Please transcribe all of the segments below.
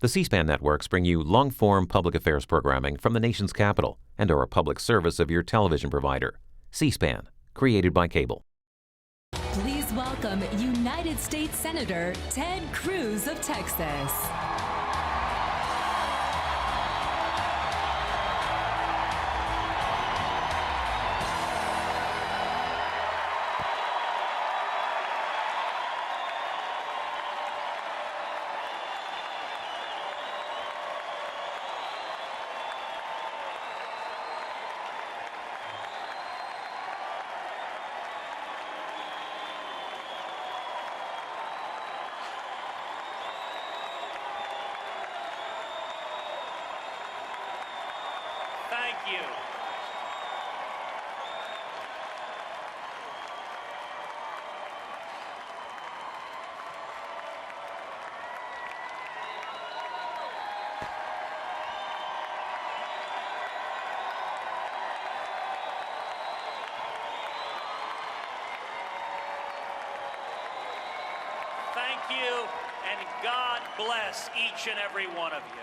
The C-SPAN networks bring you long-form public affairs programming from the nation's capital and are a public service of your television provider. C-SPAN, created by cable. Please welcome United States Senator Ted Cruz of Texas. Thank you. Thank you, and God bless each and every one of you.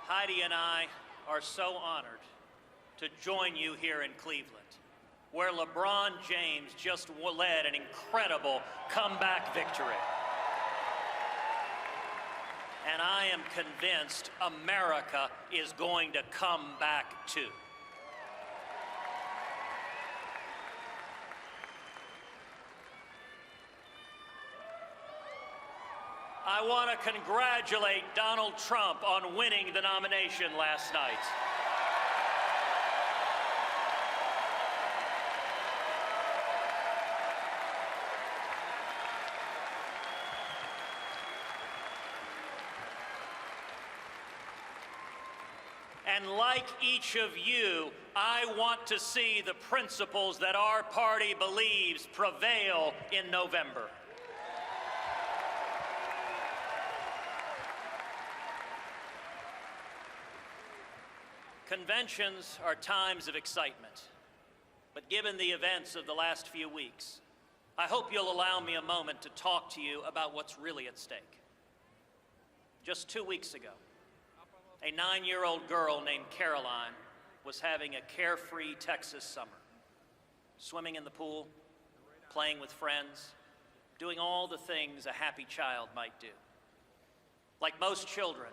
Heidi and I are so honored to join you here in Cleveland, where LeBron James just led an incredible comeback victory. And I am convinced America is going to come back too. I want to congratulate Donald Trump on winning the nomination last night. And like each of you, I want to see the principles that our party believes prevail in November. Conventions are times of excitement, but given the events of the last few weeks, I hope you'll allow me a moment to talk to you about what's really at stake. Just 2 weeks ago, a 9-year-old girl named Caroline was having a carefree Texas summer, swimming in the pool, playing with friends, doing all the things a happy child might do. Like most children,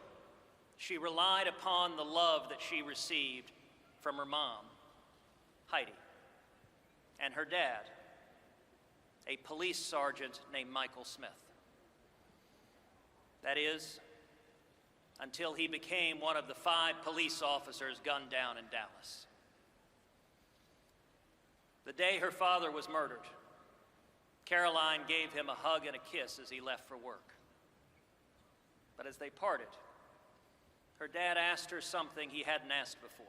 she relied upon the love that she received from her mom, Heidi, and her dad, a police sergeant named Michael Smith. That is, until he became one of the 5 police officers gunned down in Dallas. The day her father was murdered, Caroline gave him a hug and a kiss as he left for work. But as they parted, her dad asked her something he hadn't asked before.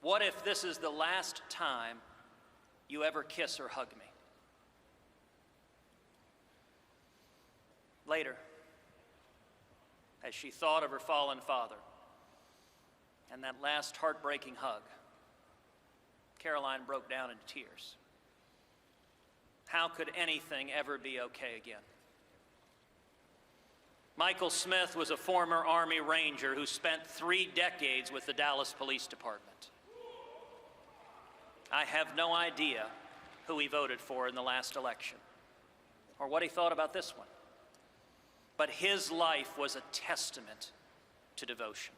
What if this is the last time you ever kiss or hug me? Later, as she thought of her fallen father and that last heartbreaking hug, Caroline broke down into tears. How could anything ever be okay again? Michael Smith was a former Army Ranger who spent 3 decades with the Dallas Police Department. I have no idea who he voted for in the last election or what he thought about this one. But his life was a testament to devotion.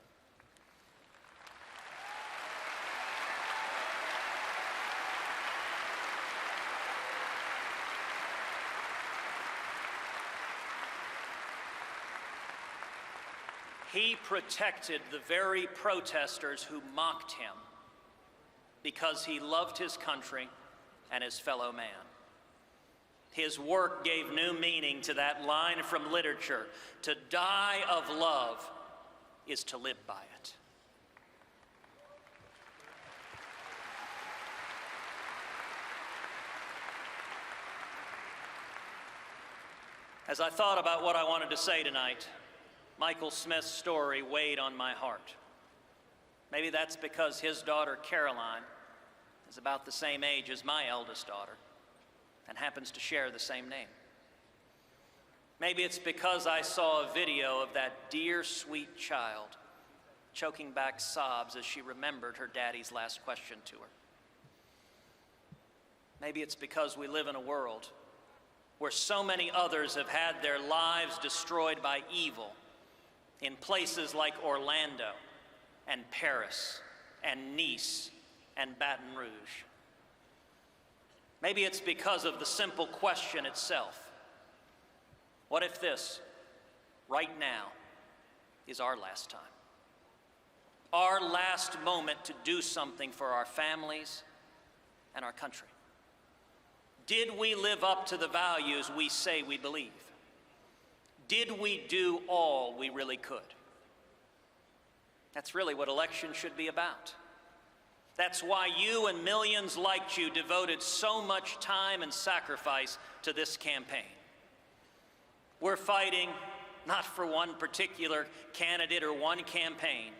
He protected the very protesters who mocked him because he loved his country and his fellow man. His work gave new meaning to that line from literature: to die of love is to live by it. As I thought about what I wanted to say tonight, Michael Smith's story weighed on my heart. Maybe that's because his daughter, Caroline, is about the same age as my eldest daughter and happens to share the same name. Maybe it's because I saw a video of that dear, sweet child choking back sobs as she remembered her daddy's last question to her. Maybe it's because we live in a world where so many others have had their lives destroyed by evil in places like Orlando and Paris and Nice and Baton Rouge. Maybe it's because of the simple question itself. What if this, right now, is our last time? Our last moment to do something for our families and our country? Did we live up to the values we say we believe? Did we do all we really could? That's really what elections should be about. That's why you and millions like you devoted so much time and sacrifice to this campaign. We're fighting not for one particular candidate or one campaign,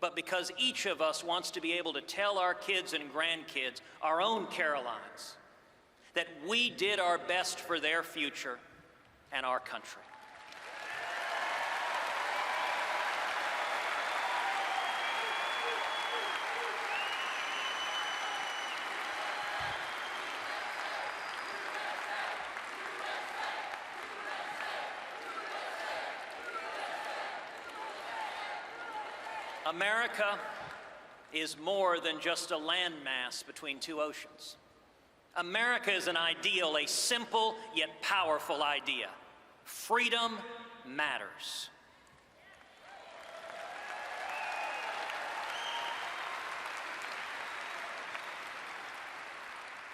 but because each of us wants to be able to tell our kids and grandkids, our own Carolines, that we did our best for their future and our country. America is more than just a landmass between two oceans. America is an ideal, a simple yet powerful idea. Freedom matters.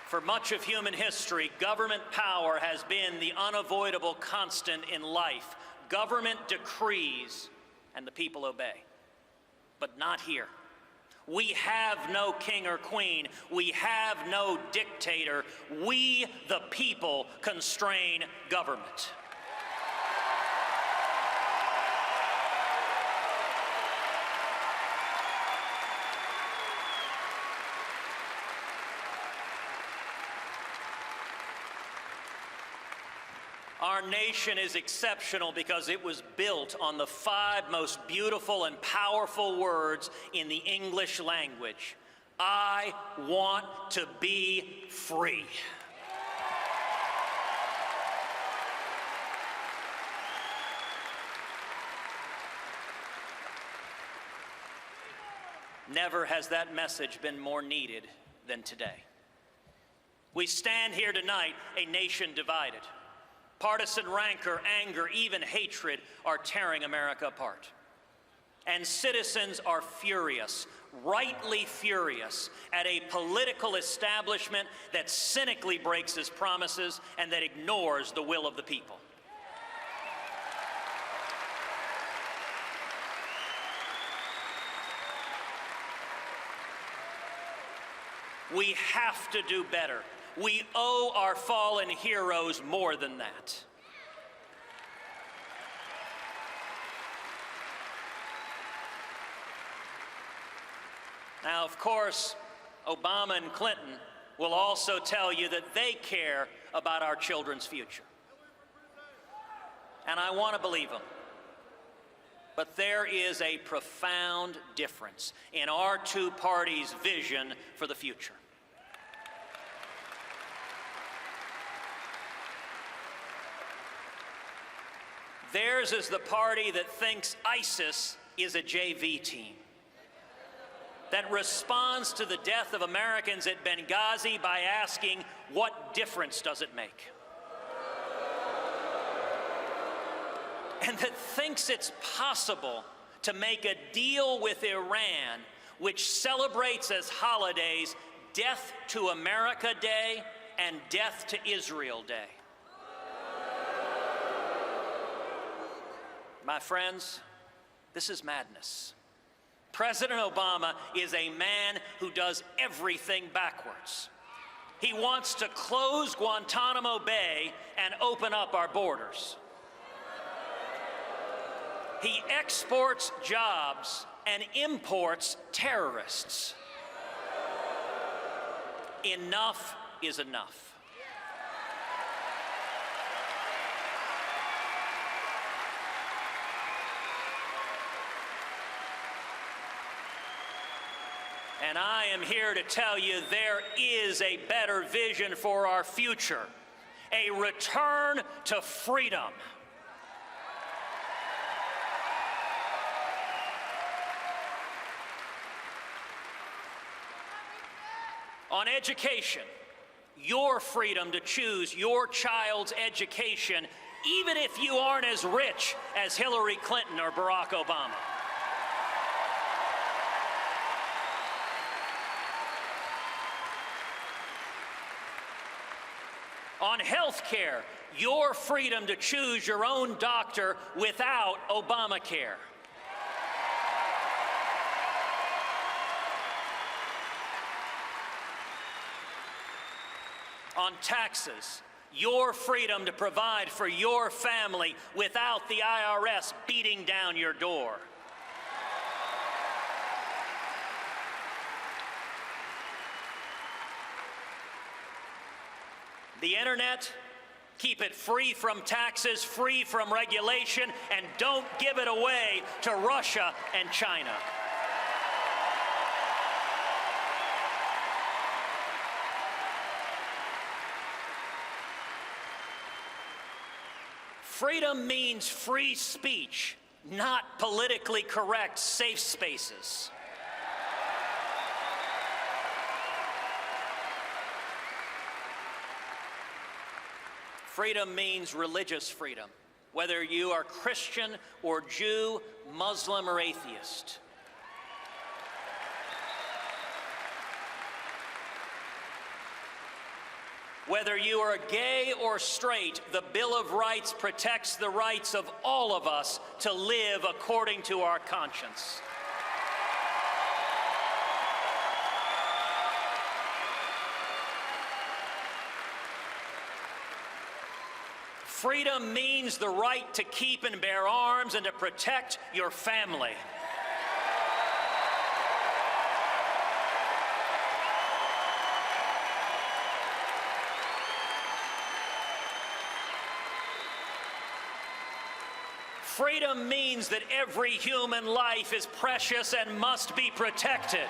For much of human history, government power has been the unavoidable constant in life. Government decrees and the people obey. But not here. We have no king or queen. We have no dictator. We, the people, constrain government. Our nation is exceptional because it was built on the 5 most beautiful and powerful words in the English language. I want to be free. Never has that message been more needed than today. We stand here tonight, a nation divided. Partisan rancor, anger, even hatred are tearing America apart. And citizens are furious, rightly furious, at a political establishment that cynically breaks its promises and that ignores the will of the people. We have to do better. We owe our fallen heroes more than that. Now, of course, Obama and Clinton will also tell you that they care about our children's future. And I want to believe them. But there is a profound difference in our two parties' vision for the future. Theirs is the party that thinks ISIS is a JV team, that responds to the death of Americans at Benghazi by asking, what difference does it make? And that thinks it's possible to make a deal with Iran, which celebrates as holidays Death to America Day and Death to Israel Day. My friends, this is madness. President Obama is a man who does everything backwards. He wants to close Guantanamo Bay and open up our borders. He exports jobs and imports terrorists. Enough is enough. And I am here to tell you there is a better vision for our future, a return to freedom. On education, your freedom to choose your child's education, even if you aren't as rich as Hillary Clinton or Barack Obama. On health care, your freedom to choose your own doctor without Obamacare. On taxes, your freedom to provide for your family without the IRS beating down your door. The internet, keep it free from taxes, free from regulation, and don't give it away to Russia and China. Freedom means free speech, not politically correct safe spaces. Freedom means religious freedom, whether you are Christian or Jew, Muslim or atheist. Whether you are gay or straight, the Bill of Rights protects the rights of all of us to live according to our conscience. Freedom means the right to keep and bear arms and to protect your family. Freedom means that every human life is precious and must be protected.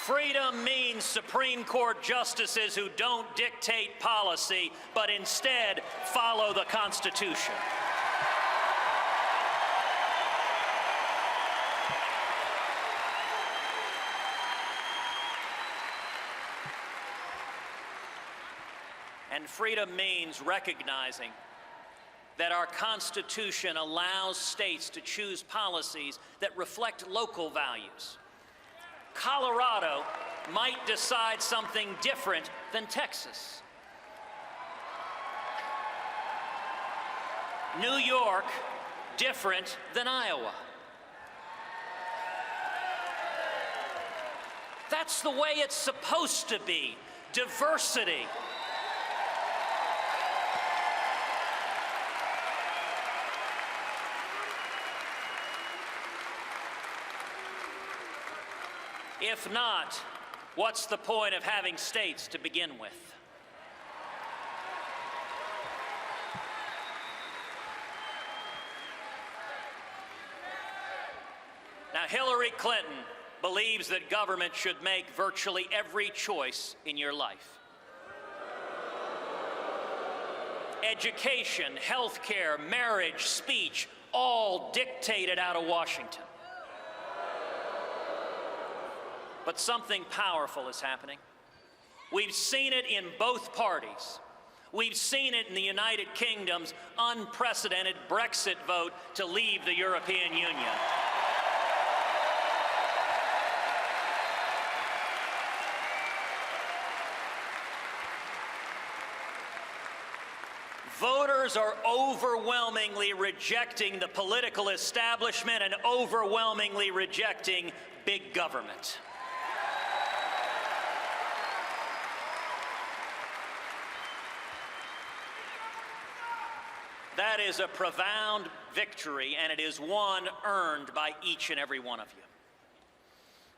Freedom means Supreme Court justices who don't dictate policy, but instead follow the Constitution. And freedom means recognizing that our Constitution allows states to choose policies that reflect local values. Colorado might decide something different than Texas. New York, different than Iowa. That's the way it's supposed to be. Diversity. If not, what's the point of having states to begin with? Now, Hillary Clinton believes that government should make virtually every choice in your life. Education, health care, marriage, speech, all dictated out of Washington. But something powerful is happening. We've seen it in both parties. We've seen it in the United Kingdom's unprecedented Brexit vote to leave the European Union. Voters are overwhelmingly rejecting the political establishment and overwhelmingly rejecting big government. That is a profound victory, and it is one earned by each and every one of you.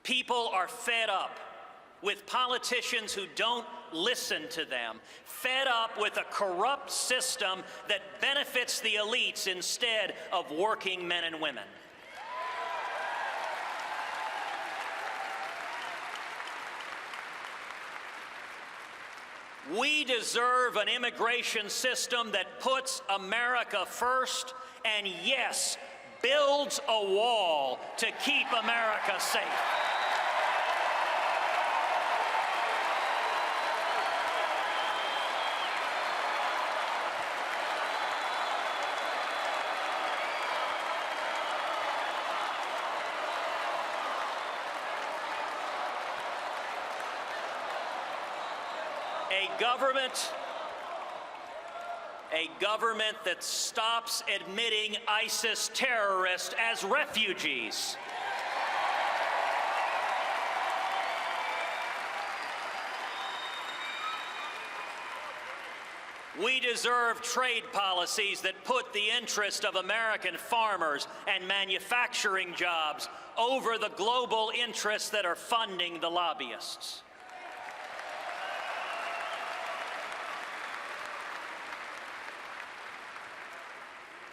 People are fed up with politicians who don't listen to them, fed up with a corrupt system that benefits the elites instead of working men and women. We deserve an immigration system that puts America first and, yes, builds a wall to keep America safe. A government that stops admitting ISIS terrorists as refugees. We deserve trade policies that put the interest of American farmers and manufacturing jobs over the global interests that are funding the lobbyists.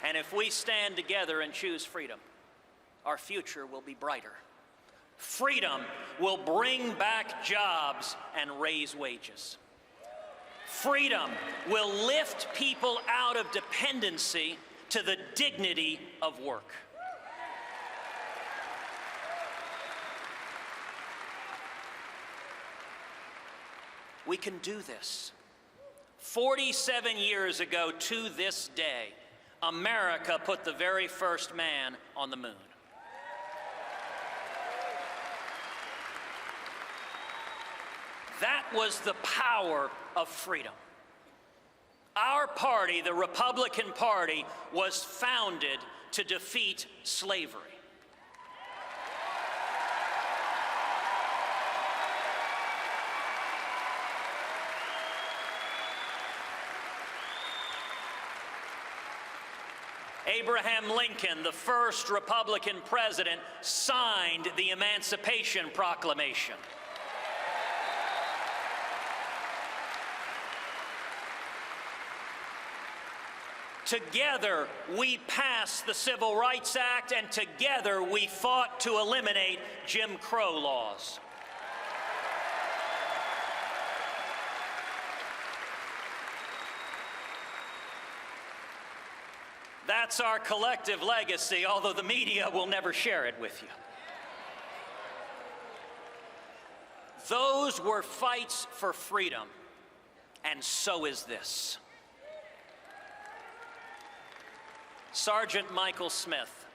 And if we stand together and choose freedom, our future will be brighter. Freedom will bring back jobs and raise wages. Freedom will lift people out of dependency to the dignity of work. We can do this. 47 years ago to this day, America put the very first man on the moon. That was the power of freedom. Our party, the Republican Party, was founded to defeat slavery. Abraham Lincoln, the first Republican president, signed the Emancipation Proclamation. Together, we passed the Civil Rights Act, and together we fought to eliminate Jim Crow laws. That's our collective legacy, although the media will never share it with you. Those were fights for freedom, and so is this. Sergeant Michael Smith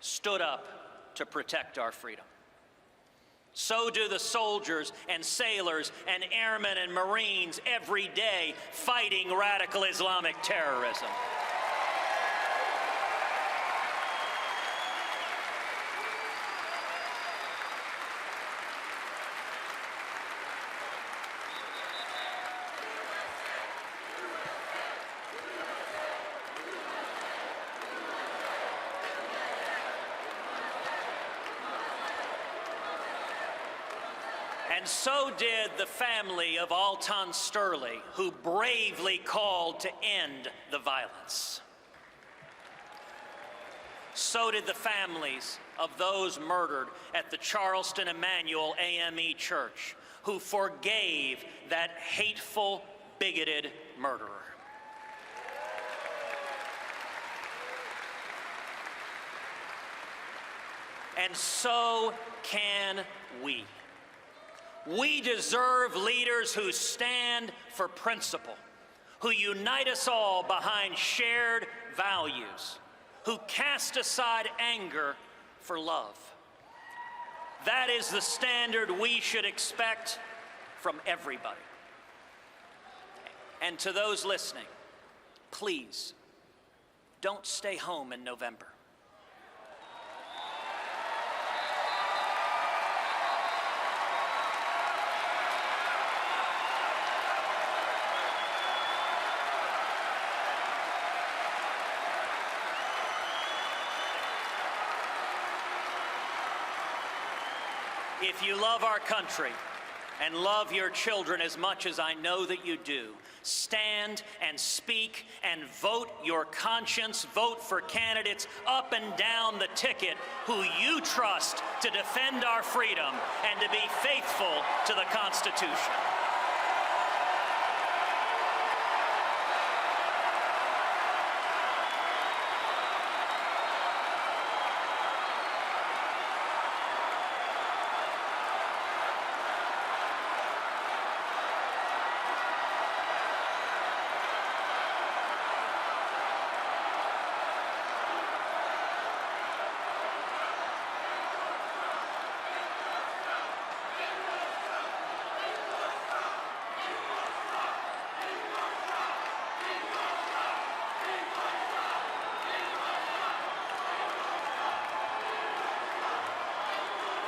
stood up to protect our freedom. So do the soldiers and sailors and airmen and Marines every day fighting radical Islamic terrorism. And so did the family of Alton Sterling, who bravely called to end the violence. So did the families of those murdered at the Charleston Emmanuel AME Church, who forgave that hateful, bigoted murderer. And so can we. We deserve leaders who stand for principle, who unite us all behind shared values, who cast aside anger for love. That is the standard we should expect from everybody. And to those listening, please, don't stay home in November. If you love our country, and love your children as much as I know that you do, stand and speak and vote your conscience. Vote for candidates up and down the ticket who you trust to defend our freedom and to be faithful to the Constitution.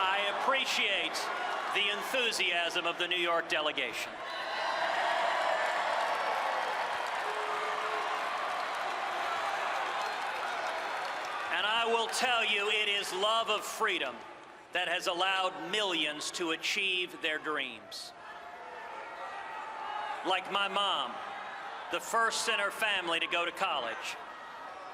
I appreciate the enthusiasm of the New York delegation. And I will tell you, it is love of freedom that has allowed millions to achieve their dreams. Like my mom, the first in her family to go to college.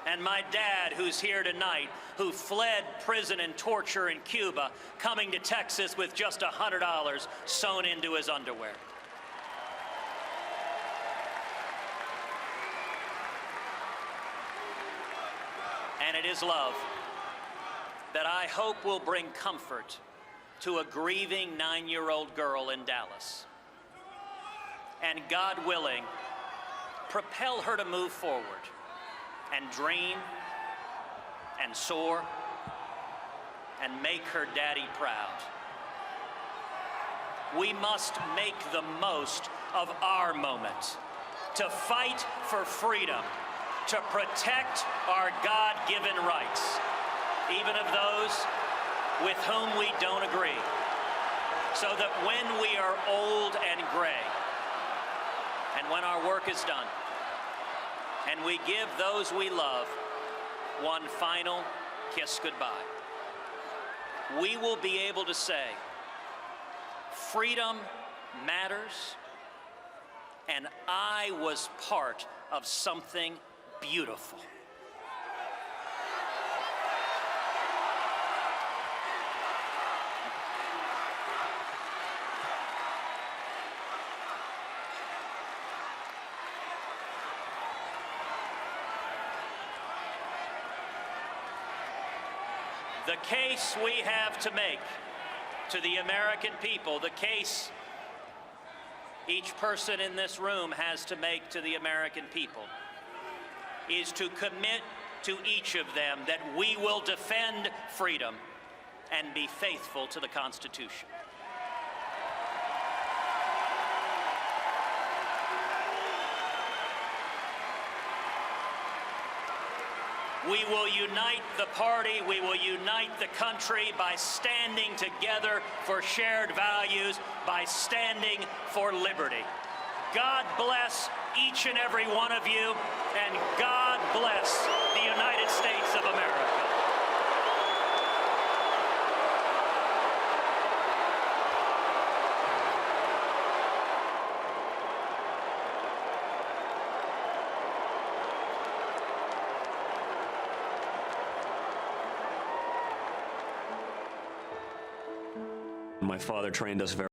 And my dad, who's here tonight, who fled prison and torture in Cuba, coming to Texas with just $100 sewn into his underwear. And it is love that I hope will bring comfort to a grieving 9-year-old girl in Dallas. And God willing, propel her to move forward and dream and soar and make her daddy proud. We must make the most of our moment to fight for freedom, to protect our God-given rights, even of those with whom we don't agree, so that when we are old and gray, and when our work is done, and we give those we love one final kiss goodbye, we will be able to say, freedom matters, and I was part of something beautiful. The case we have to make to the American people, the case each person in this room has to make to the American people, is to commit to each of them that we will defend freedom and be faithful to the Constitution. We will unite the party, we will unite the country by standing together for shared values, by standing for liberty. God bless each and every one of you, and God bless the United States of America. My father trained us very